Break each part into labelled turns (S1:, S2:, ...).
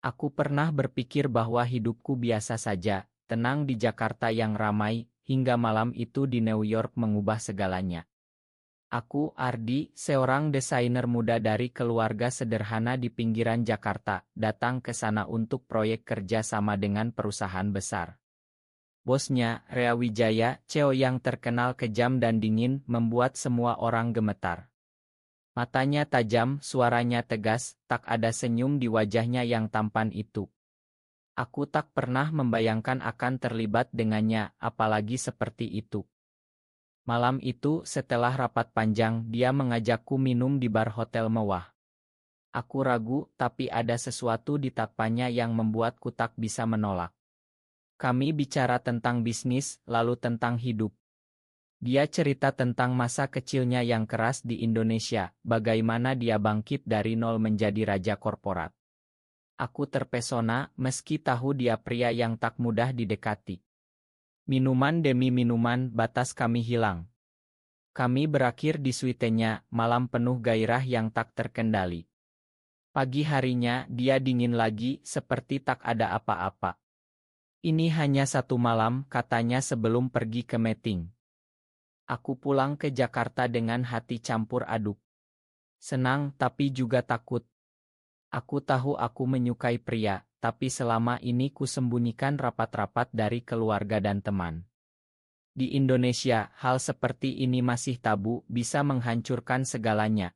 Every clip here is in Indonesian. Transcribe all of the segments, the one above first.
S1: Aku pernah berpikir bahwa hidupku biasa saja, tenang di Jakarta yang ramai, hingga malam itu di New York mengubah segalanya. Aku, Ardi, seorang desainer muda dari keluarga sederhana di pinggiran Jakarta, datang ke sana untuk proyek kerja sama dengan perusahaan besar. Bosnya, Rea Wijaya, CEO yang terkenal kejam dan dingin, membuat semua orang gemetar. Matanya tajam, suaranya tegas, tak ada senyum di wajahnya yang tampan itu. Aku tak pernah membayangkan akan terlibat dengannya, apalagi seperti itu. Malam itu, setelah rapat panjang, dia mengajakku minum di bar hotel mewah. Aku ragu, tapi ada sesuatu di tapannya yang membuatku tak bisa menolak. Kami bicara tentang bisnis, lalu tentang hidup. Dia cerita tentang masa kecilnya yang keras di Indonesia, bagaimana dia bangkit dari nol menjadi raja korporat. Aku terpesona, meski tahu dia pria yang tak mudah didekati. Minuman demi minuman, batas kami hilang. Kami berakhir di suitenya, malam penuh gairah yang tak terkendali. Pagi harinya, dia dingin lagi, seperti tak ada apa-apa. Ini hanya satu malam, katanya sebelum pergi ke meeting. Aku pulang ke Jakarta dengan hati campur aduk. Senang, tapi juga takut. Aku tahu aku menyukai pria, tapi selama ini kusembunyikan rapat-rapat dari keluarga dan teman. Di Indonesia, hal seperti ini masih tabu, bisa menghancurkan segalanya.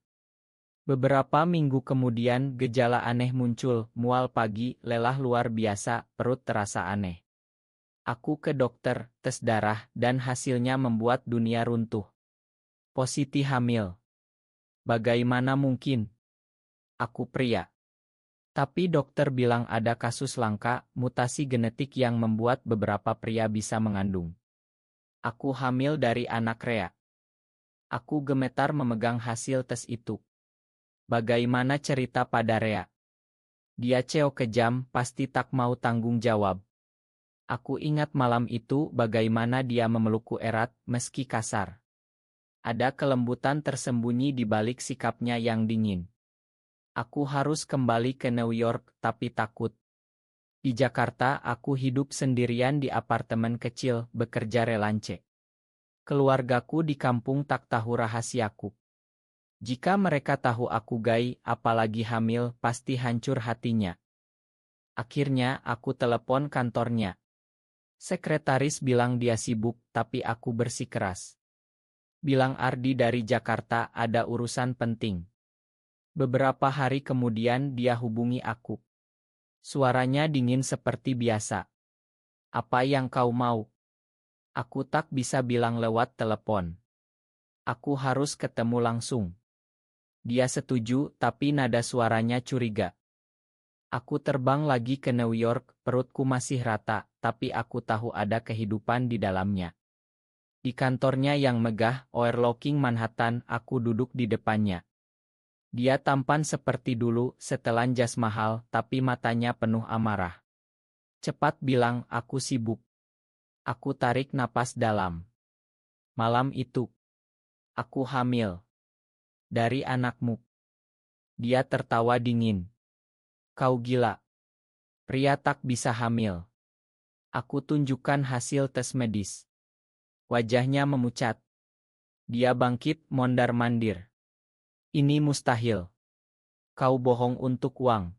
S1: Beberapa minggu kemudian, gejala aneh muncul, mual pagi, lelah luar biasa, perut terasa aneh. Aku ke dokter, tes darah, dan hasilnya membuat dunia runtuh. Positif hamil. Bagaimana mungkin? Aku pria. Tapi dokter bilang ada kasus langka, mutasi genetik yang membuat beberapa pria bisa mengandung. Aku hamil dari anak Rea. Aku gemetar memegang hasil tes itu. Bagaimana cerita pada Rea? Dia CEO kejam, pasti tak mau tanggung jawab. Aku ingat malam itu bagaimana dia memelukku erat, meski kasar. Ada kelembutan tersembunyi di balik sikapnya yang dingin. Aku harus kembali ke New York, tapi takut. Di Jakarta, aku hidup sendirian di apartemen kecil, bekerja relance. Keluargaku di kampung tak tahu rahasiaku. Jika mereka tahu aku gay, apalagi hamil, pasti hancur hatinya. Akhirnya, aku telepon kantornya. Sekretaris bilang dia sibuk, tapi aku bersikeras. Bilang Ardi dari Jakarta ada urusan penting. Beberapa hari kemudian dia hubungi aku. Suaranya dingin seperti biasa. Apa yang kau mau? Aku tak bisa bilang lewat telepon. Aku harus ketemu langsung. Dia setuju, tapi nada suaranya curiga. Aku terbang lagi ke New York, perutku masih rata, tapi aku tahu ada kehidupan di dalamnya. Di kantornya yang megah, overlooking Manhattan, aku duduk di depannya. Dia tampan seperti dulu, setelan jas mahal, tapi matanya penuh amarah. Cepat bilang, aku sibuk. Aku tarik napas dalam. Malam itu, aku hamil. Dari anakmu. Dia tertawa dingin. Kau gila. Pria tak bisa hamil. Aku tunjukkan hasil tes medis. Wajahnya memucat. Dia bangkit, mondar-mandir. Ini mustahil. Kau bohong untuk uang.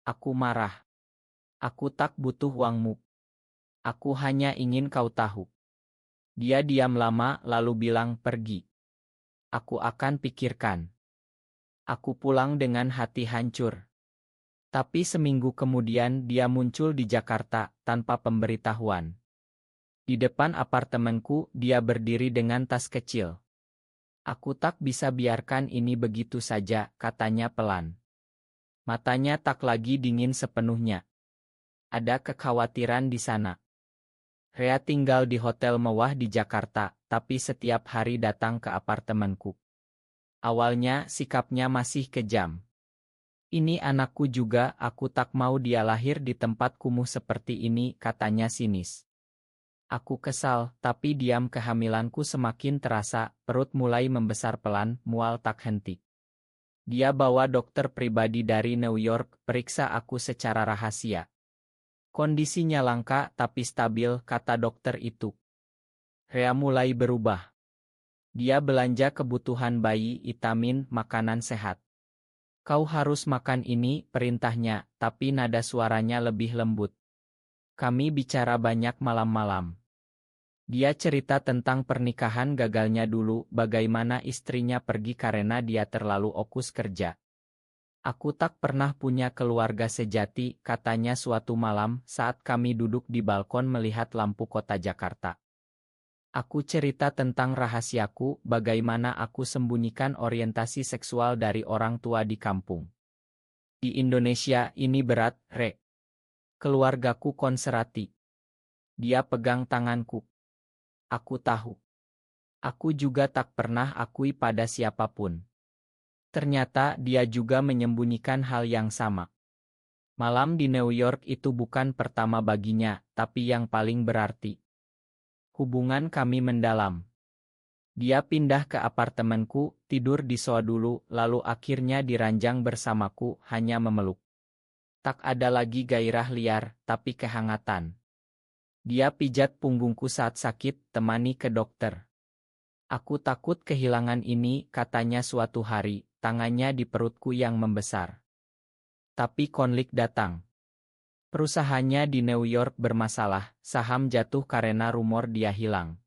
S1: Aku marah. Aku tak butuh uangmu. Aku hanya ingin kau tahu. Dia diam lama lalu bilang pergi. Aku akan pikirkan. Aku pulang dengan hati hancur. Tapi seminggu kemudian dia muncul di Jakarta tanpa pemberitahuan. Di depan apartemenku dia berdiri dengan tas kecil. Aku tak bisa biarkan ini begitu saja, katanya pelan. Matanya tak lagi dingin sepenuhnya. Ada kekhawatiran di sana. Rea tinggal di hotel mewah di Jakarta, tapi setiap hari datang ke apartemenku. Awalnya sikapnya masih kejam. Ini anakku juga, aku tak mau dia lahir di tempat kumuh seperti ini, katanya sinis. Aku kesal, tapi diam kehamilanku semakin terasa, perut mulai membesar pelan, mual tak henti. Dia bawa dokter pribadi dari New York, periksa aku secara rahasia. Kondisinya langka tapi stabil, kata dokter itu. Rea mulai berubah. Dia belanja kebutuhan bayi, vitamin, makanan sehat. Kau harus makan ini, perintahnya, tapi nada suaranya lebih lembut. Kami bicara banyak malam-malam. Dia cerita tentang pernikahan gagalnya dulu, bagaimana istrinya pergi karena dia terlalu fokus kerja. Aku tak pernah punya keluarga sejati, katanya suatu malam saat kami duduk di balkon melihat lampu kota Jakarta. Aku cerita tentang rahasiaku, bagaimana aku sembunyikan orientasi seksual dari orang tua di kampung. Di Indonesia ini berat, Re. Keluargaku konservatif. Dia pegang tanganku. Aku tahu. Aku juga tak pernah akui pada siapapun. Ternyata dia juga menyembunyikan hal yang sama. Malam di New York itu bukan pertama baginya, tapi yang paling berarti. Hubungan kami mendalam. Dia pindah ke apartemenku, tidur di sofa dulu, lalu akhirnya diranjang bersamaku, hanya memeluk. Tak ada lagi gairah liar, tapi kehangatan. Dia pijat punggungku saat sakit, temani ke dokter. Aku takut kehilangan ini, katanya suatu hari, tangannya di perutku yang membesar. Tapi konflik datang. Perusahaannya di New York bermasalah, saham jatuh karena rumor dia hilang.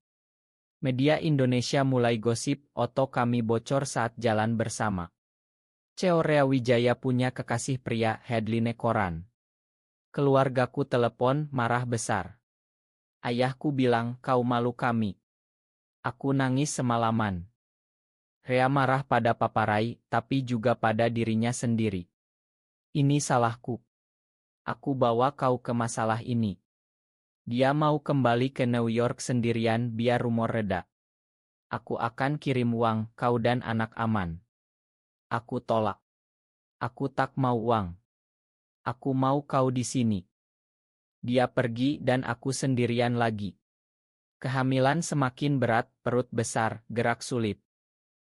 S1: Media Indonesia mulai gosip, foto kami bocor saat jalan bersama. Ceo Rea Wijaya punya kekasih pria, headline koran. Keluargaku telepon, marah besar. Ayahku bilang, kau malu kami. Aku nangis semalaman. Rea marah pada paparai, tapi juga pada dirinya sendiri. Ini salahku. Aku bawa kau ke masalah ini. Dia mau kembali ke New York sendirian biar rumor reda. Aku akan kirim uang, kau dan anak aman. Aku tolak. Aku tak mau uang. Aku mau kau di sini. Dia pergi dan aku sendirian lagi. Kehamilan semakin berat, perut besar, gerak sulit.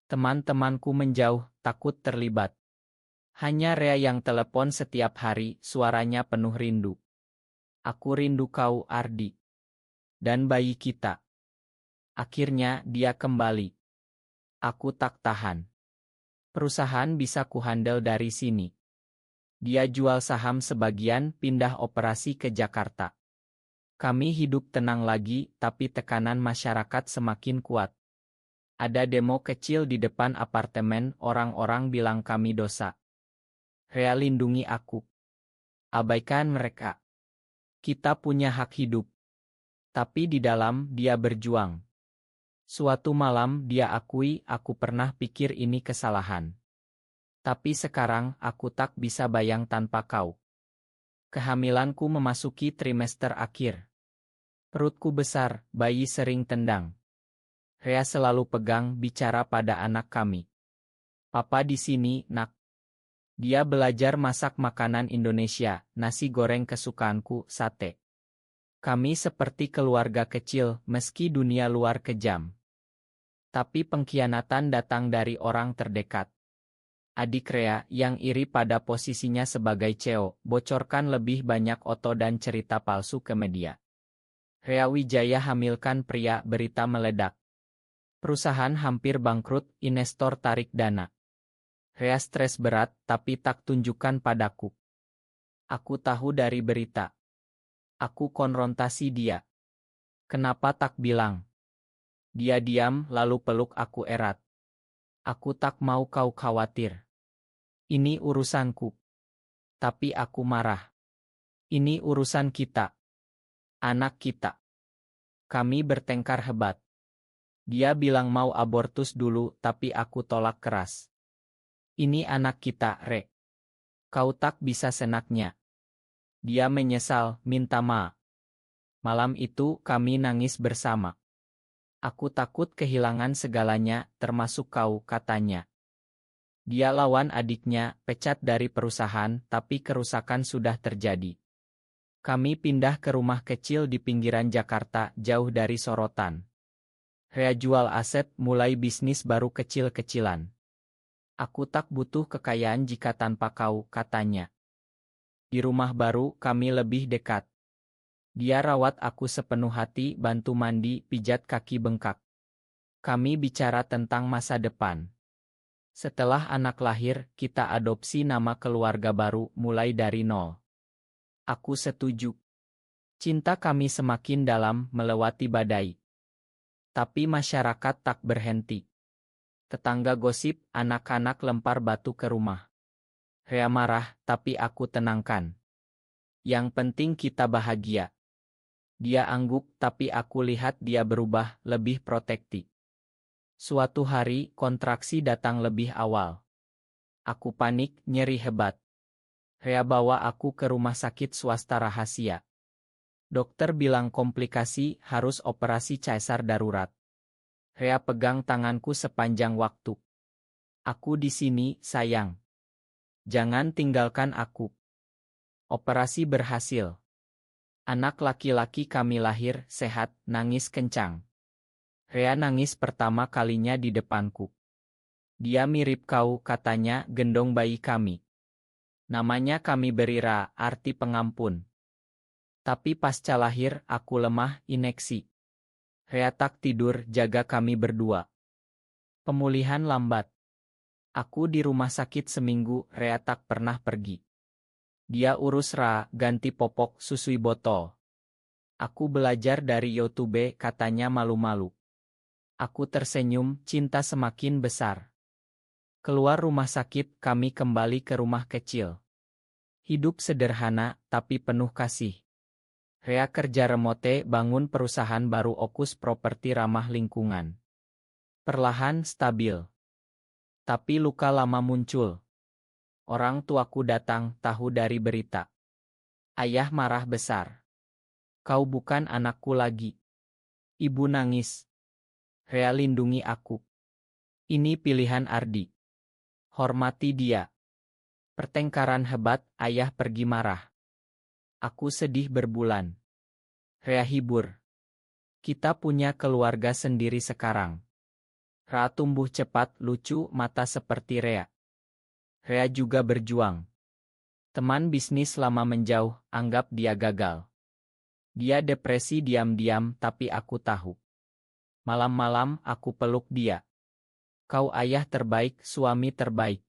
S1: Teman-temanku menjauh, takut terlibat. Hanya Rea yang telepon setiap hari, suaranya penuh rindu. Aku rindu kau, Ardi. Dan bayi kita. Akhirnya dia kembali. Aku tak tahan. Perusahaan bisa kuhandle dari sini. Dia jual saham sebagian, pindah operasi ke Jakarta. Kami hidup tenang lagi, tapi tekanan masyarakat semakin kuat. Ada demo kecil di depan apartemen, orang-orang bilang kami dosa. Rea lindungi aku. Abaikan mereka. Kita punya hak hidup. Tapi di dalam, dia berjuang. Suatu malam dia akui, aku pernah pikir ini kesalahan. Tapi sekarang, aku tak bisa bayang tanpa kau. Kehamilanku memasuki trimester akhir. Perutku besar, bayi sering tendang. Rea selalu pegang bicara pada anak kami. Papa di sini, nak. Dia belajar masak makanan Indonesia, nasi goreng kesukaanku, sate. Kami seperti keluarga kecil, meski dunia luar kejam. Tapi pengkhianatan datang dari orang terdekat. Adik Rea, yang iri pada posisinya sebagai CEO, bocorkan lebih banyak foto dan cerita palsu ke media. Rea Wijaya hamilkan pria, berita meledak. Perusahaan hampir bangkrut, investor tarik dana. Rea stres berat, tapi tak tunjukkan padaku. Aku tahu dari berita. Aku konfrontasi dia. Kenapa tak bilang? Dia diam, lalu peluk aku erat. Aku tak mau kau khawatir. Ini urusanku. Tapi aku marah. Ini urusan kita. Anak kita. Kami bertengkar hebat. Dia bilang mau abortus dulu, tapi aku tolak keras. Ini anak kita, Re. Kau tak bisa senaknya. Dia menyesal, minta maaf. Malam itu kami nangis bersama. Aku takut kehilangan segalanya, termasuk kau, katanya. Dia lawan adiknya, pecat dari perusahaan, tapi kerusakan sudah terjadi. Kami pindah ke rumah kecil di pinggiran Jakarta, jauh dari sorotan. Rea jual aset, mulai bisnis baru kecil-kecilan. Aku tak butuh kekayaan jika tanpa kau, katanya. Di rumah baru, kami lebih dekat. Dia rawat aku sepenuh hati, bantu mandi, pijat kaki bengkak. Kami bicara tentang masa depan. Setelah anak lahir, kita adopsi nama keluarga baru, mulai dari nol. Aku setuju. Cinta kami semakin dalam, melewati badai. Tapi masyarakat tak berhenti. Tetangga gosip, anak-anak lempar batu ke rumah. Rea marah, tapi aku tenangkan. Yang penting kita bahagia. Dia angguk, tapi aku lihat dia berubah, lebih protektif. Suatu hari, kontraksi datang lebih awal. Aku panik, nyeri hebat. Rea bawa aku ke rumah sakit swasta rahasia. Dokter bilang komplikasi, harus operasi caesar darurat. Rea pegang tanganku sepanjang waktu. Aku di sini, sayang. Jangan tinggalkan aku. Operasi berhasil. Anak laki-laki kami lahir, sehat, nangis kencang. Rea nangis pertama kalinya di depanku. Dia mirip kau, katanya, gendong bayi kami. Namanya kami beri Ra, arti pengampun. Tapi pasca lahir, aku lemah, ineksi. Rea tak tidur, jaga kami berdua. Pemulihan lambat. Aku di rumah sakit seminggu, Rea tak pernah pergi. Dia urus Ra, ganti popok, susui botol. Aku belajar dari YouTube, katanya malu-malu. Aku tersenyum, cinta semakin besar. Keluar rumah sakit, kami kembali ke rumah kecil. Hidup sederhana, tapi penuh kasih. Rea kerja remote, bangun perusahaan baru, Okus Properti ramah lingkungan. Perlahan stabil. Tapi luka lama muncul. Orang tuaku datang, tahu dari berita. Ayah marah besar. Kau bukan anakku lagi. Ibu nangis. Rea lindungi aku. Ini pilihan Ardi. Hormati dia. Pertengkaran hebat, ayah pergi marah. Aku sedih berbulan. Rea hibur. Kita punya keluarga sendiri sekarang. Ra tumbuh cepat, lucu, mata seperti Rea. Rea juga berjuang. Teman bisnis lama menjauh, anggap dia gagal. Dia depresi diam-diam, tapi aku tahu. Malam-malam aku peluk dia. Kau ayah terbaik, suami terbaik.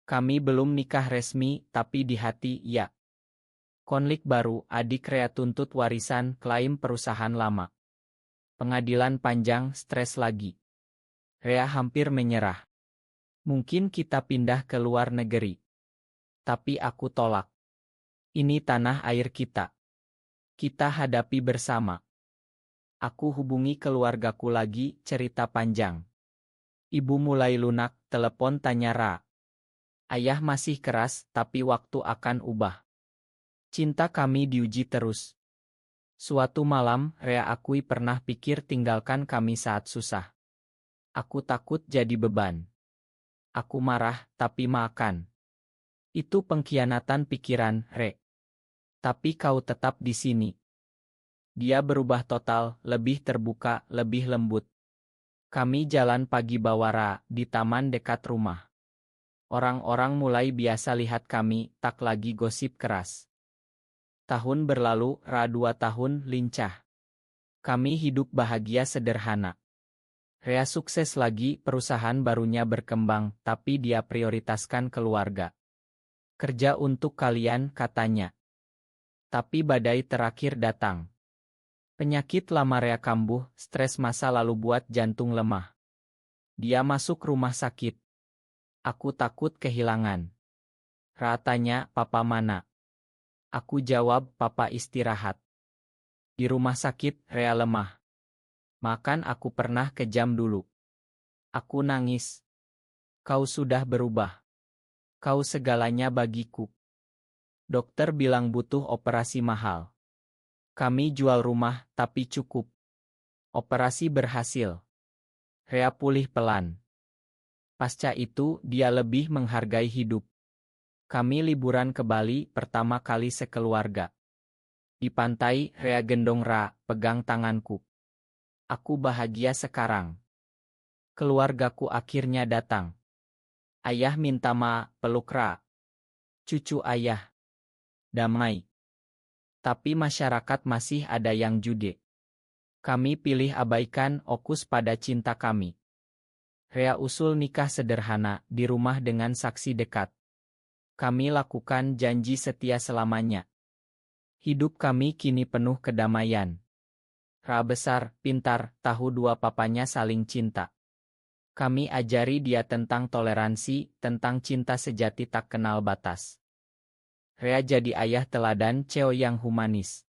S1: Kami belum nikah resmi, tapi di hati, ya. Konflik baru, adik Rea tuntut warisan, klaim perusahaan lama. Pengadilan panjang, stres lagi. Rea hampir menyerah. Mungkin kita pindah ke luar negeri. Tapi aku tolak. Ini tanah air kita. Kita hadapi bersama. Aku hubungi keluargaku lagi, cerita panjang. Ibu mulai lunak, telepon tanya Ra. Ayah masih keras, tapi waktu akan ubah. Cinta kami diuji terus. Suatu malam, Rea akui pernah pikir tinggalkan kami saat susah. Aku takut jadi beban. Aku marah, tapi makan. Itu pengkhianatan pikiran, Re. Tapi kau tetap di sini. Dia berubah total, lebih terbuka, lebih lembut. Kami jalan pagi bawara, di taman dekat rumah. Orang-orang mulai biasa lihat kami, tak lagi gosip keras. Tahun berlalu, Ra 2 tahun, lincah. Kami hidup bahagia sederhana. Rea sukses lagi, perusahaan barunya berkembang, tapi dia prioritaskan keluarga. Kerja untuk kalian, katanya. Tapi badai terakhir datang. Penyakit lama Rea kambuh, stres masa lalu buat jantung lemah. Dia masuk rumah sakit. Aku takut kehilangan. Ra tanya, papa mana? Aku jawab, papa istirahat. Di rumah sakit, Rea lemah. Makan aku pernah kejam dulu. Aku nangis. Kau sudah berubah. Kau segalanya bagiku. Dokter bilang butuh operasi mahal. Kami jual rumah, tapi cukup. Operasi berhasil. Rea pulih pelan. Pasca itu, dia lebih menghargai hidup. Kami liburan ke Bali, pertama kali sekeluarga. Di pantai, Rea gendong Ra, pegang tanganku. Aku bahagia sekarang. Keluargaku akhirnya datang. Ayah minta peluk Ra. Cucu ayah. Damai. Tapi masyarakat masih ada yang jude. Kami pilih abaikan fokus pada cinta kami. Rea usul nikah sederhana di rumah dengan saksi dekat. Kami lakukan janji setia selamanya. Hidup kami kini penuh kedamaian. Ra besar, pintar, tahu dua papanya saling cinta. Kami ajari dia tentang toleransi, tentang cinta sejati tak kenal batas. Rea jadi ayah teladan Ceo yang humanis.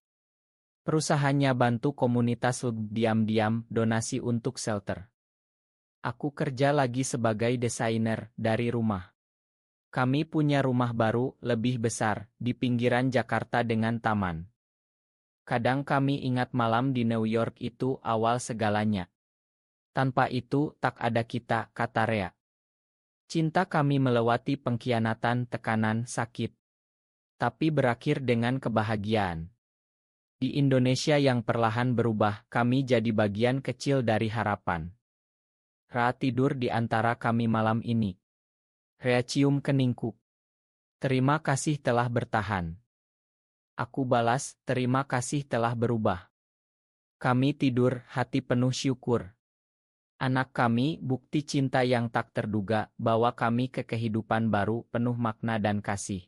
S1: Perusahaannya bantu komunitas diam-diam donasi untuk shelter. Aku kerja lagi sebagai desainer dari rumah. Kami punya rumah baru, lebih besar, di pinggiran Jakarta dengan taman. Kadang kami ingat malam di New York itu awal segalanya. Tanpa itu, tak ada kita, kata Rea. Cinta kami melewati pengkhianatan, tekanan, sakit. Tapi berakhir dengan kebahagiaan. Di Indonesia yang perlahan berubah, kami jadi bagian kecil dari harapan. Ra tidur di antara kami malam ini. Rea cium keningku. Terima kasih telah bertahan. Aku balas, terima kasih telah berubah. Kami tidur, hati penuh syukur. Anak kami, bukti cinta yang tak terduga, bawa kami ke kehidupan baru, penuh makna dan kasih.